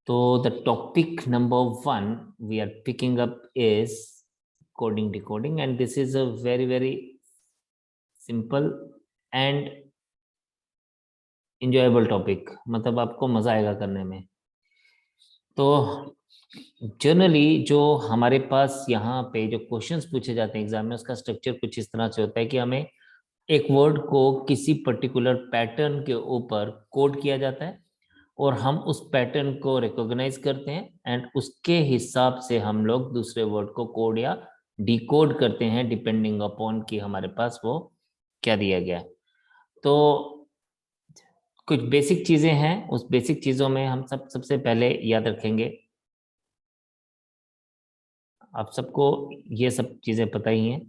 तो the topic number 1 we are picking up is coding decoding, and this is a very simple and enjoyable topic. मतलब आपको मजा आएगा करने में। तो जनरली जो हमारे पास यहाँ पे जो क्वेश्चंस पूछे जाते हैं एग्जाम में, उसका स्ट्रक्चर कुछ इस तरह से होता है कि हमें एक वर्ड को किसी पर्टिकुलर पैटर्न के ऊपर कोड किया जाता है और हम उस पैटर्न को रिकॉग्नाइज करते हैं एंड उसके हिसाब से हम लोग दूसरे वर्ड को कोड या डिकोड करते हैं डिपेंडिंग अपॉन कि हमारे पास वो क्या दिया गया है। तो कुछ बेसिक चीजें हैं, उस बेसिक चीजों में हम सबसे पहले याद रखेंगे। आप सबको ये सब चीजें पता ही हैं।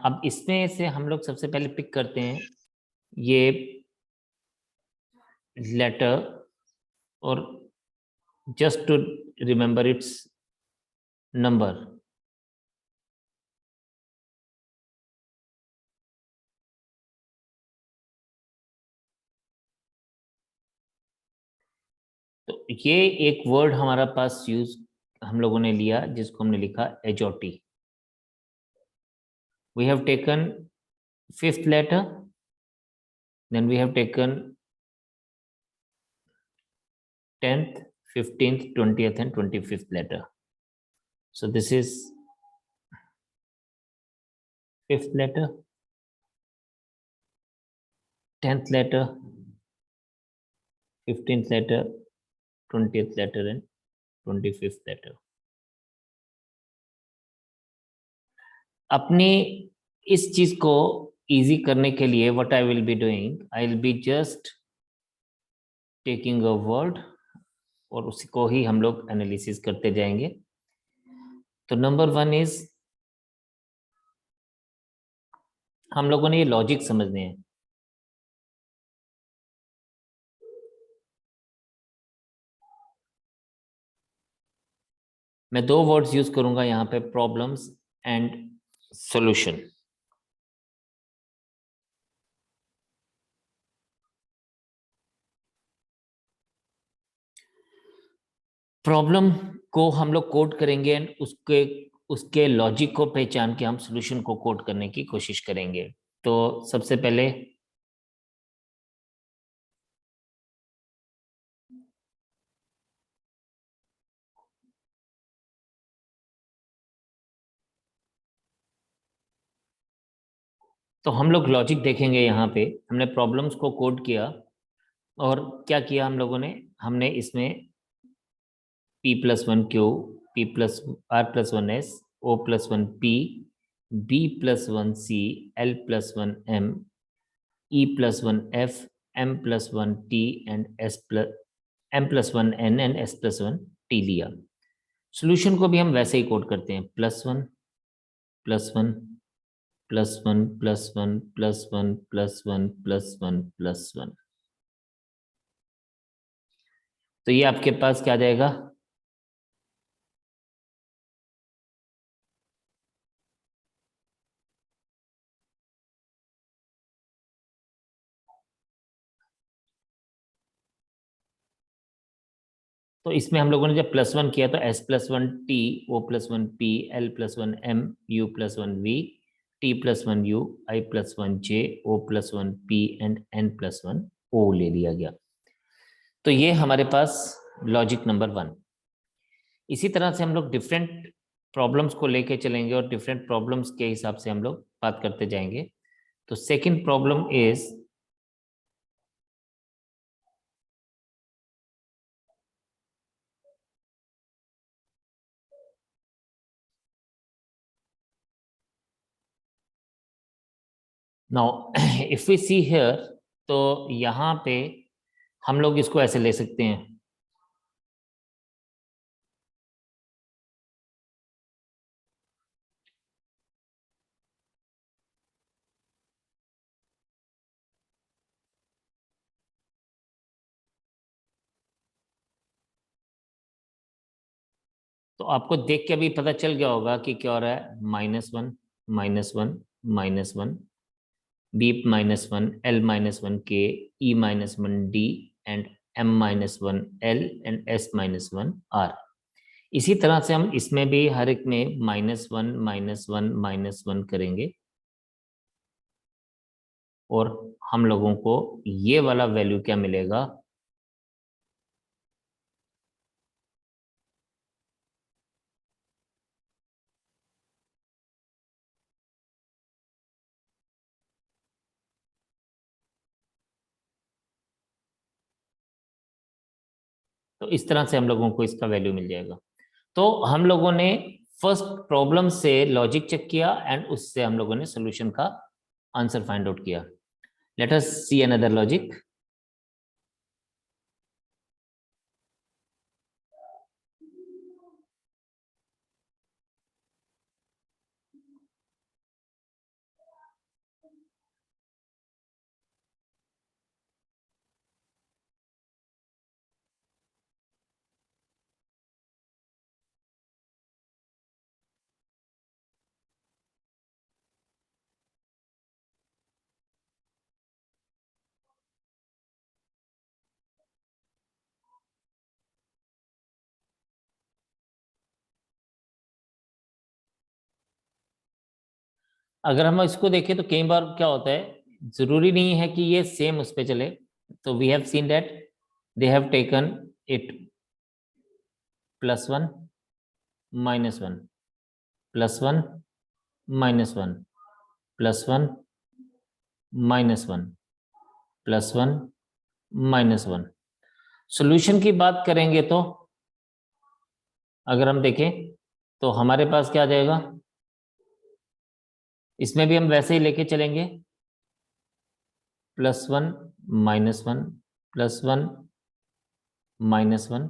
अब इसमें से हम लोग सबसे पहले पिक करते हैं ये लेटर, और just to remember its number. तो ये एक वर्ड हमारा पास यूज हम लोगों ने लिया जिसको हमने लिखा एजोटी। We have taken fifth letter, then we have taken 10th, 15th, 20th and 25th letter. So this is fifth letter, 10th letter, 15th letter, 20th letter and 25th letter. अपनी इस चीज को इजी करने के लिए what I will be doing, I will be just taking a word और उसी को ही हम लोग एनालिसिस करते जाएंगे। तो नंबर 1 इज, हम लोगों ने ये लॉजिक समझने हैं। मैं दो वर्ड्स यूज करूंगा यहाँ पे, प्रॉब्लम्स एंड सॉल्यूशन। प्रॉब्लम को हम लोग कोड करेंगे एंड उसके उसके लॉजिक को पहचान के हम सॉल्यूशन को कोड करने की कोशिश करेंगे। तो सबसे पहले तो हम लोग लॉजिक देखेंगे। यहाँ पे हमने प्रॉब्लम्स को कोड किया और क्या किया हम लोगों ने, हमने इसमें p+1q, p+r+1s, o+1p, b+1c, l+1m, e+1f, m+1t and m+1n and s+1t लिया। सॉल्यूशन को भी हम वैसे ही कोड करते हैं, +1 +1 +1 +1 +1 +1 +1 +1। तो ये आपके पास क्या आ जाएगा, तो इसमें हम लोगों ने जब +1 किया तो s+1t, o+1p, l+1m, u+1v, t+1u, i+1j, o+1p and n+1o ले लिया गया। तो ये हमारे पास लॉजिक नंबर 1। इसी तरह से हम लोग डिफरेंट प्रॉब्लम्स को लेके चलेंगे और डिफरेंट प्रॉब्लम्स के हिसाब से हम लोग बात करते जाएंगे। तो second problem is, now if we see here, तो यहाँ पे हम लोग इसको ऐसे ले सकते हैं, तो आपको देख के अभी पता चल गया होगा कि क्या हो रहा है, -1 -1 -1, B -1 L -1 K, E -1 D and M -1 L and S -1 R। इसी तरह से हम इसमें भी हर एक में -1 -1 -1 करेंगे और हम लोगों को ये वाला वैल्यू क्या मिलेगा, तो इस तरह से हम लोगों को इसका वैल्यू मिल जाएगा। तो हम लोगों ने फर्स्ट प्रॉब्लम से लॉजिक चेक किया एंड उससे हम लोगों ने सोल्यूशन का आंसर फाइंड आउट किया। Let us see another logic. अगर हम इसको देखें तो कई बार क्या होता है, जरूरी नहीं है कि ये सेम उस पे चले। तो we have seen that they have taken it +1 -1 +1 -1 +1 -1 +1 -1। सोल्यूशन की बात करेंगे तो अगर हम देखें तो हमारे पास क्या आ जाएगा, इसमें भी हम वैसे ही लेके चलेंगे, +1 -1 +1 -1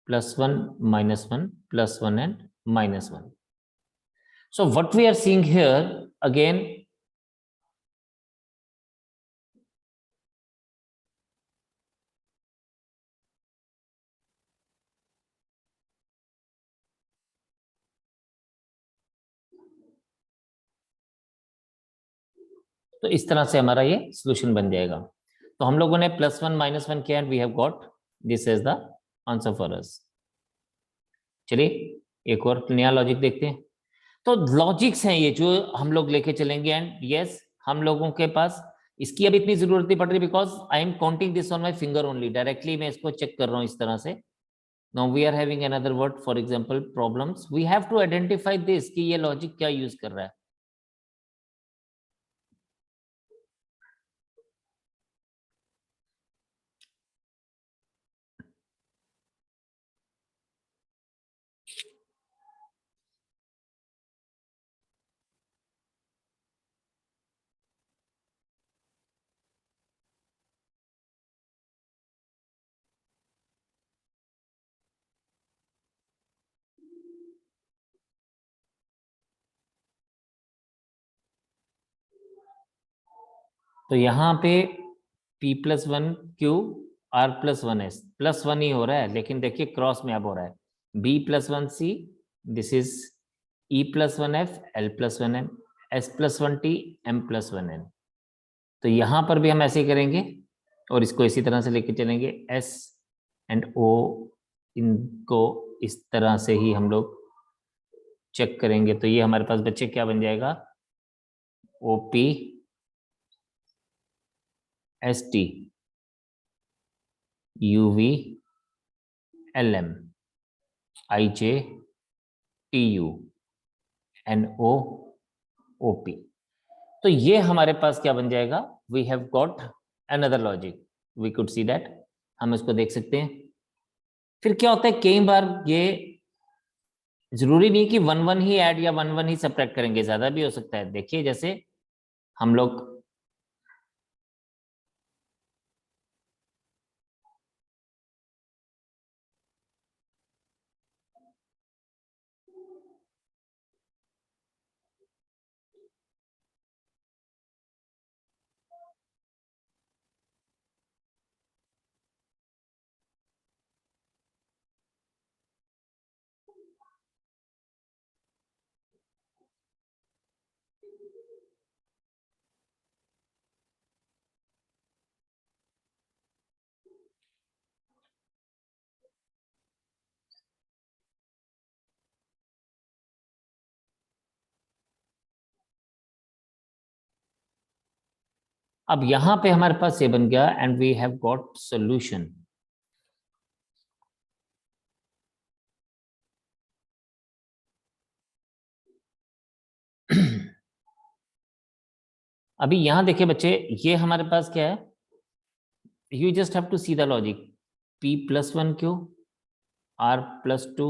+1 -1 +1 and -1। So what we are seeing here again, तो इस तरह से हमारा ये सोल्यूशन बन जाएगा। तो हम लोगों ने +1 -1 किया and we have got this is the answer for us. चलिए एक और नया लॉजिक देखते हैं। तो लॉजिक्स हैं ये जो हम लोग लेके चलेंगे एंड यस हम लोगों के पास इसकी अभी इतनी जरूरत नहीं पड़ रही because I am counting this on my finger only, directly मैं इसको चेक कर रहा हूं इस तरह से। Now we are having another word, for example problems, we have to identify this कि ये लॉजिक क्या यूज कर रहा है। तो यहाँ पे P+1Q R+1S +1 ही हो रहा है, लेकिन देखिए क्रॉस में अब हो रहा है B+1C, this is E+1F L+1M S+1T M+1N। तो यहाँ पर भी हम ऐसे ही करेंगे और इसको इसी तरह से लेके चलेंगे, S एंड O इनको इस तरह से ही हम लोग चेक करेंगे। तो ये हमारे पास बच्चे क्या बन जाएगा, OP ST UV LM IJ TU NO OP। तो ये हमारे पास क्या बन जाएगा, we have got another logic, we could see that, हम इसको देख सकते हैं। फिर क्या होता है, कई बार ये जरूरी नहीं कि 1 1 ही ऐड या 1 1 ही सब्ट्रैक्ट करेंगे, ज्यादा भी हो सकता है। देखिए जैसे हम लोग अब यहां पे हमारे पास ये बन गया and we have got solution. अभी यहां देखिए बच्चे, ये हमारे पास क्या है, you just have to see the logic. P+1Q, R+2,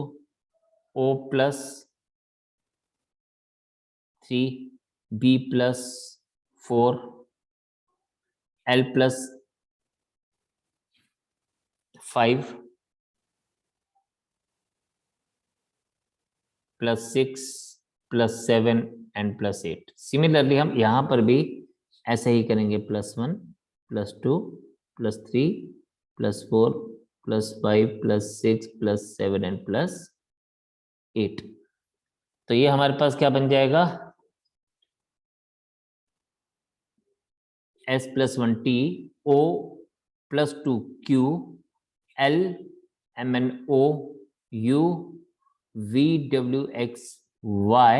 O+3, B+4, L+5, +6, +7 and +8। Similarly हम यहां पर भी ऐसे ही करेंगे, +1, +2, +3, +4, +5, +6, +7 एंड +8। तो ये हमारे पास क्या बन जाएगा, S+1T, O+2Q, LMNO, U, VWXY,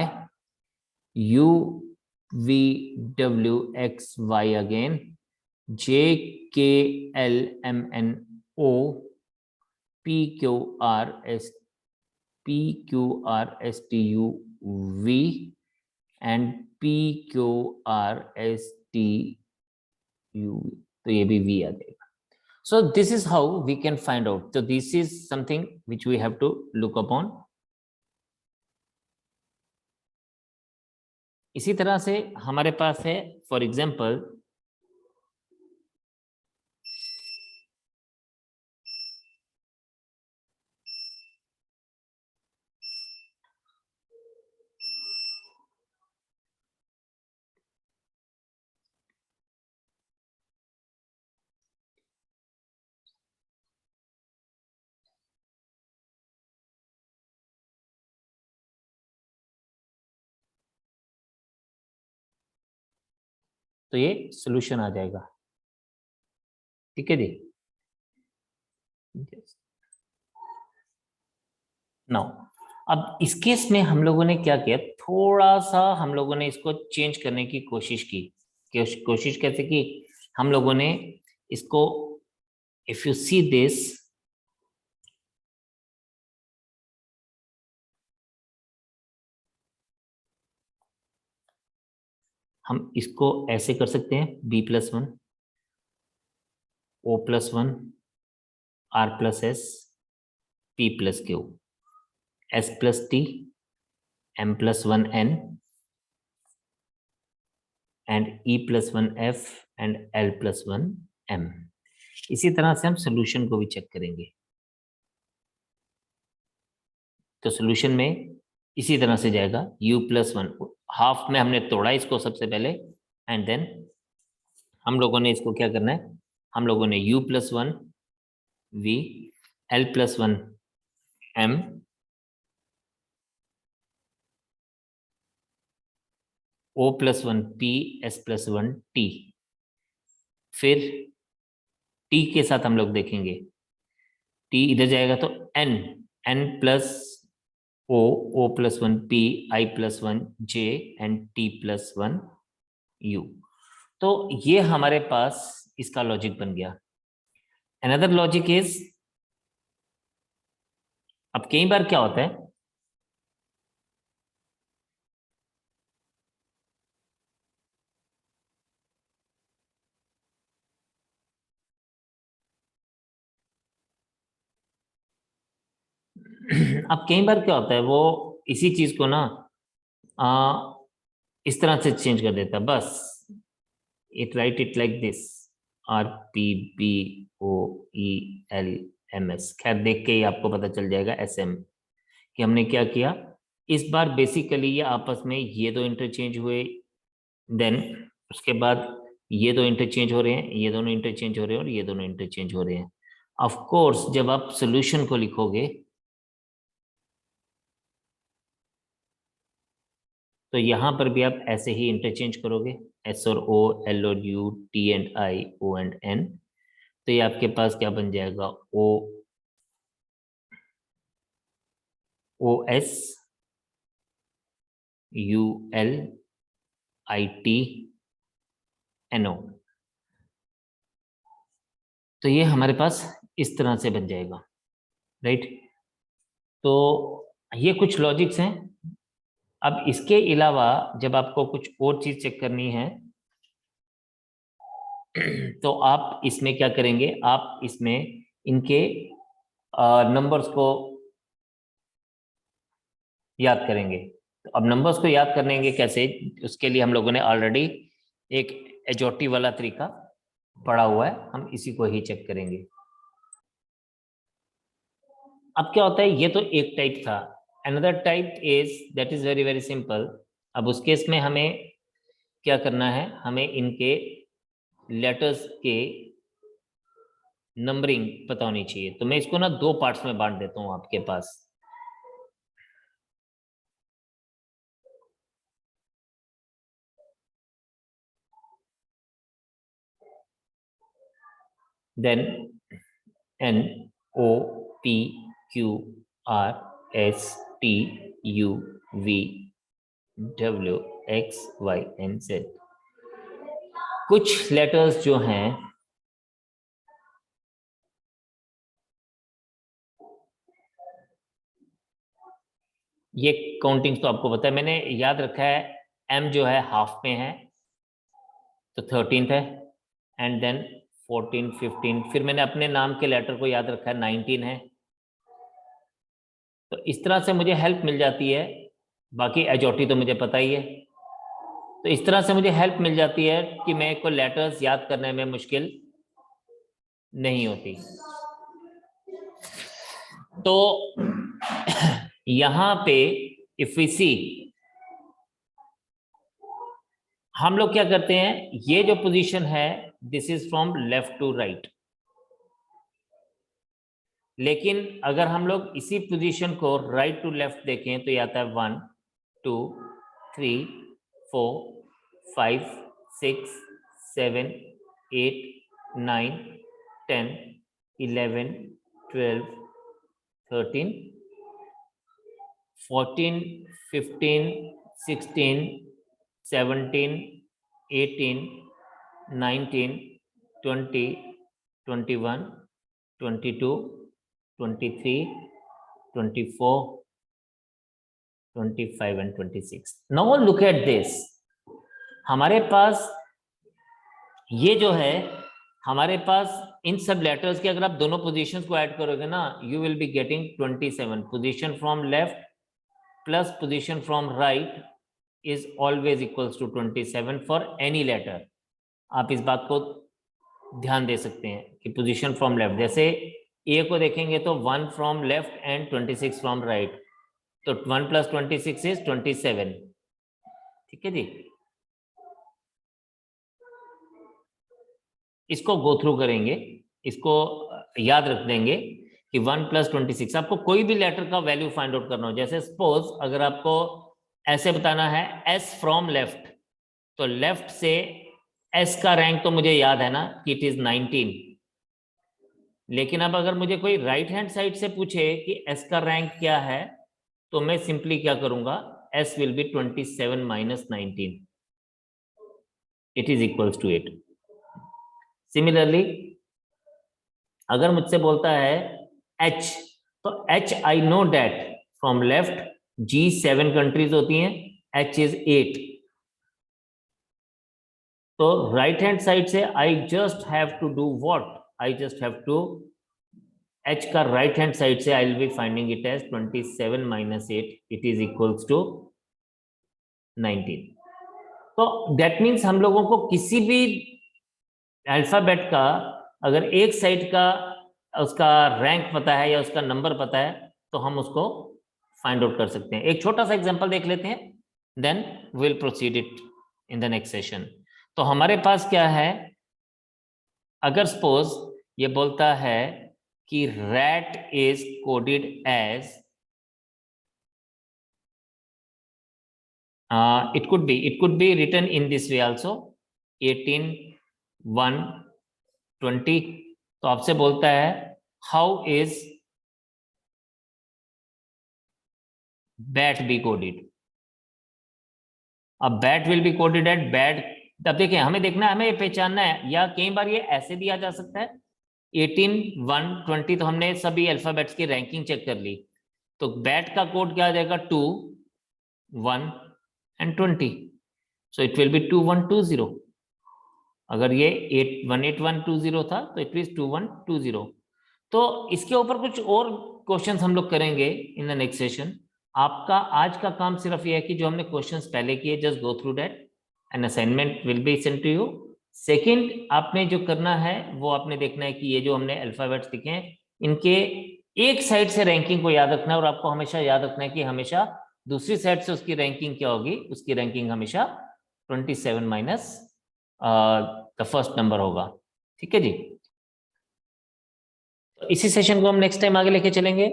UVWXY again, JKLMNO, PQRSTUV and PQRSTUV। तो ये भी V आ जाएगा। So this is how we can find out. So this is something which we have to look upon. इसी तरह से हमारे पास है, फॉर एग्जाम्पल, तो ये सॉल्यूशन आ जाएगा। ठीक है जी। नाउ अब इस केस में हम लोगों ने क्या किया, थोड़ा सा हम लोगों ने इसको चेंज करने की कोशिश की। कोशिश कैसे की, हम लोगों ने इसको, इफ यू सी दिस, हम इसको ऐसे कर सकते हैं, B+1, O+1, R+S, P+Q, S+T, M+1N and E+1F and L+1M। इसी तरह से हम सोल्यूशन को भी चेक करेंगे। तो सोल्यूशन में इसी तरह से जाएगा, U+1, हाफ में हमने तोड़ा इसको सबसे पहले, एंड देन हम लोगों ने इसको क्या करना है, हम लोगों ने U+1V, L+1M, O+1P, S+1T। फिर T के साथ हम लोग देखेंगे, T इधर जाएगा तो N, N+O, O+1P, I+1J and T+1U। तो ये हमारे पास इसका लॉजिक बन गया। अनदर लॉजिक इज, अब कई बार क्या होता है, अब कई बार क्या होता है, वो इसी चीज को ना इस तरह से चेंज कर देता है, बस it right it like this, RPBOELMS। खैर देख के ही आपको पता चल जाएगा SM कि हमने क्या किया। इस बार बेसिकली ये आपस में ये दो इंटरचेंज हुए, देन उसके बाद ये दो इंटरचेंज हो रहे हैं, ये दोनों इंटरचेंज हो रहे हैं और ये दोनों इंटरचेंज हो रहे हैं। ऑफ कोर्स जब आप सॉल्यूशन को लिखोगे, तो यहाँ पर भी आप ऐसे ही इंटरचेंज करोगे, एस और ओ, एल और U, T and I, O and N. तो ये आपके पास क्या बन जाएगा, O, O S, U L, I T, N O. तो ये हमारे पास इस तरह से बन जाएगा, राइट। तो ये कुछ लॉजिक्स हैं। अब इसके अलावा जब आपको कुछ और चीज चेक करनी है तो आप इसमें क्या करेंगे, आप इसमें इनके नंबर्स को याद करेंगे। तो अब नंबर्स को याद करेंगे कैसे, उसके लिए हम लोगों ने ऑलरेडी एक एजोटी वाला तरीका पढ़ा हुआ है, हम इसी को ही चेक करेंगे। अब क्या होता है, ये तो एक टाइप था। Another type is that is very very simple. अब उस केस में हमें क्या करना है, हमें इनके लेटर्स के नंबरिंग पता होनी चाहिए। तो मैं इसको ना दो पार्ट्स में बांट देता हूं आपके पास। Then N, O, P, Q, R, S, T, U, V, W, X, Y and Z. कुछ लेटर्स जो हैं ये काउंटिंग तो आपको पता है, मैंने याद रखा है। एम जो है हाफ में है तो 13th है, एंड देन 14, 15, फिर मैंने अपने नाम के लेटर को याद रखा है, 19 है। तो इस तरह से मुझे हेल्प मिल जाती है। बाकी एजोटी तो मुझे पता ही है। तो इस तरह से मुझे हेल्प मिल जाती है कि मेरे को लेटर्स याद करने में मुश्किल नहीं होती। तो यहां पे इफ वी सी, हम लोग क्या करते हैं, ये जो पोजीशन है this is from left to right. लेकिन अगर हम लोग इसी पोजीशन को राइट टू लेफ्ट देखें तो ये आता है 1, 2, 3, 4, 5, 6, 7, 8, 9, 10, 11, 12, 13, 14, 15, 16, 17, 18, 19, 20, 21, 22, 23, 24, 25 and 26. Now look at this. हमारे पास ये जो है, हमारे पास इन सब लेटर्स के अगर आप दोनों पोजीशंस को ऐड करोगे ना, you will be getting 27. Position from left plus position from right is always equals to 27 for any letter. आप इस बात को ध्यान दे सकते हैं कि पोजीशन फ्रॉम लेफ्ट, जैसे ए को देखेंगे तो 1 from left and 26 from right, तो 1 + 26 इज 27। ठीक है जी, इसको गो थ्रू करेंगे, इसको याद रख देंगे कि 1 + 26। आपको कोई भी लेटर का वैल्यू फाइंड आउट करना हो, जैसे सपोज अगर आपको ऐसे बताना है एस फ्रॉम लेफ्ट, तो लेफ्ट से एस का रैंक तो मुझे याद है ना कि इट इज 19। लेकिन अब अगर मुझे कोई राइट हैंड साइड से पूछे कि एस का रैंक क्या है, तो मैं सिंपली क्या करूंगा, S will be 27 - 19, it is equals to 8। Similarly अगर मुझसे बोलता है एच, तो H I know that from left G 7 countries होती हैं, एच इज 8। तो राइट हैंड साइड से I just have to do what, I just have to, H का राइट हैंड साइड से I will be finding it as 27 - 8, it is equals to 19। तो that means हम लोगों को किसी भी अल्फाबेट का अगर एक साइड का उसका रैंक पता है या उसका नंबर पता है तो हम उसको फाइंड आउट कर सकते हैं। एक छोटा सा एग्जांपल देख लेते हैं, then will proceed it in the next session. तो हमारे पास क्या है, अगर सपोज ये बोलता है कि rat is coded as It could be written in this way also, 18, 1, 20. तो आपसे बोलता है how is bat be coded. अब bat will be coded at bat. तब देखिए हमें देखना है, हमें पहचानना है, या कई बार ये ऐसे दिया जा सकता है 18, 1, 20. तो हमने सभी अल्फाबेट्स की रैंकिंग चेक कर ली, तो बैट का कोड क्या आ जाएगा 2, 1 and 20. So it will be 2120. अगर ये 818120 था तो इट मींस 2120. तो इसके ऊपर कुछ और क्वेश्चंस हम लोग करेंगे इन द नेक्स्ट सेशन. आपका आज का काम सिर्फ ये है कि जो हमने क्वेश्चंस पहले किए just go through that, an assignment will be sent to you. Second आपने जो करना है वो आपने देखना है कि ये जो हमने अल्फाबेट्स लिखे हैं इनके एक साइड से रैंकिंग को याद रखना है, और आपको हमेशा याद रखना है कि हमेशा दूसरी साइड से उसकी रैंकिंग क्या होगी, उसकी रैंकिंग हमेशा 27 माइनस द फर्स्ट नंबर होगा. ठीक है जी. तो इसी सेशन को हम नेक्स्ट टाइम आगे लेके चलेंगे.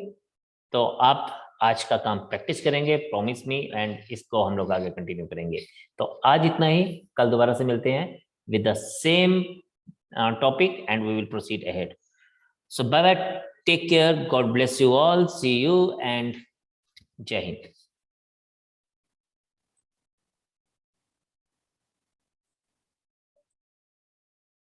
तो आप आज का काम प्रैक्टिस करेंगे, प्रॉमिस मी, एंड इसको हम लोग आगे कंटिन्यू करेंगे. तो आज इतना ही, कल दोबारा से मिलते हैं with the same topic and we will proceed ahead. So bye bye, take care, God bless you all, see you and जय हिंद.